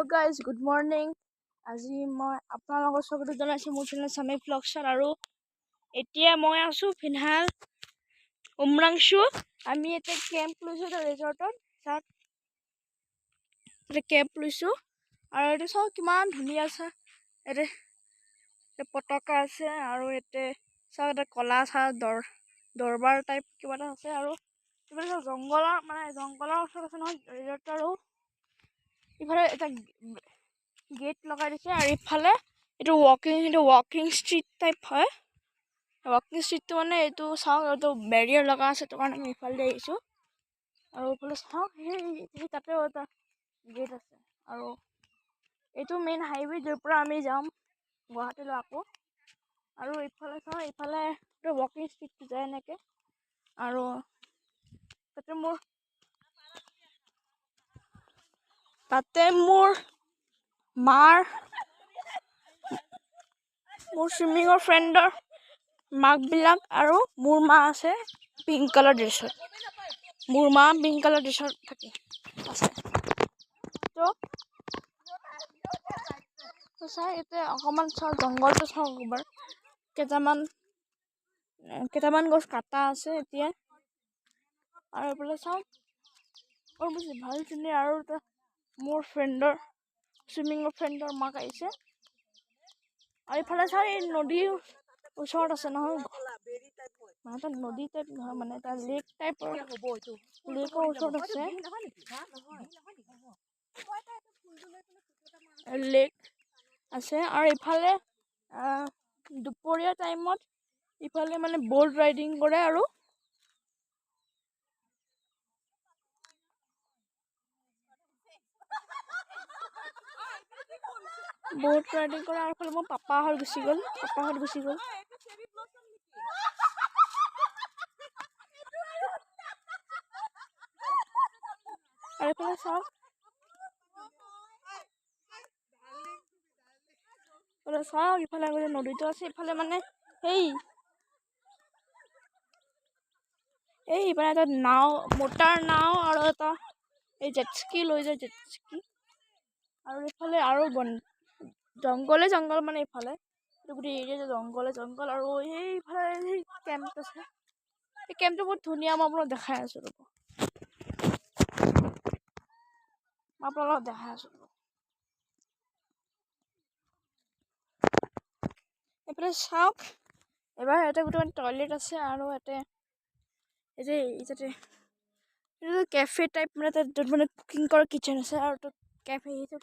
Hello guys, good morning. আজি মই আপোনালোকৰ সবকে জনাইছো মোৰ চেনেল সামী ভ্লগছৰ আৰু এতিয়া মই আছো ফিনহাল উমৰাংশু আমি এটা কেম্প লৈছো ৰিজৰ্টত তাত কেম্প লৈছো আৰু এটা সব কিমান ধুনীয়া আছে এতে পতাকা আছে আৰু এতে সব এটা কলা সা দৰবাৰ টাইপ কিবা এটা আছে আৰু কিবা জংগলৰ ওচৰত আছে নহয় ৰিজৰ্ট আৰু ইফালে এটা গেট লগাই দিছে আৰু ইফালে এইটো ৱাকিং ষ্ট্ৰীট টাইপ হয় ৱাকিং ষ্ট্ৰীটটো মানে এইটো চাওক এইটো বেৰিয়াৰ লগা আছে তো কাৰণে আমি ইফালে আহিছোঁ আৰু ইফালে চাওক সেই তাতে এটা গেট আছে আৰু এইটো মেইন হাইৱে য'ৰ পৰা আমি যাম গুৱাহাটীলৈ আকৌ আৰু ইফালে চাওক ইফালে এইটো ৱাকিং ষ্ট্ৰীটটো যায় এনেকৈ আৰু তাতে মোৰ চুইমিঙৰ ফ্ৰেণ্ডৰ মাকবিলাক আৰু মোৰ মা আছে পিংক কালাৰ ড্ৰেছত মোৰ মা পিংক কালাৰ ড্ৰেছত থাকে আছে তো চাই এতিয়া অকণমান চাওঁ জংঘলটো চাওঁ এবাৰ কেইটামান গছ কাটা আছে এতিয়া আৰু এইফালে চাওঁ আৰু বেছি ভাল ধুনীয়া আৰু এটা মোৰ চুইমিঙৰ ফ্ৰেণ্ডৰ মাক আহিছে আৰু ইফালে চাওঁ এই নদীৰ ওচৰত আছে নহয় মানে এটা নদী টাইপ নহয় মানে এটা লেক টাইপৰ লেকৰ ওচৰত আছে লেক আছে আৰু ইফালে দুপৰীয়া টাইমত ইফালে মানে ব'ট ৰাইডিং কৰে আৰু এইফালে মোৰ পাপাহঁত গুচি গ'ল আৰু এইফালে চাওক ইফালে নদীটো আছে ইফালে মানে ইফালে এটা মটাৰ নাও আৰু এটা এই জেটস্কি লৈ যায় আৰু ইফালে আৰু জংঘল মানে ইফালে গোটেই এৰিয়া জংঘল আৰু এইফালে কেম্প আছে এই কেম্পটো বহুত ধুনীয়া মই আপোনাক দেখাই আছো এইফালে চাওক এবাৰ এটা গোটেই টয়লেট আছে আৰু ইয়াতে কেফে টাইপ মানে তাত মানে কুকিং কৰা কিটচেন আছে আৰু কেফে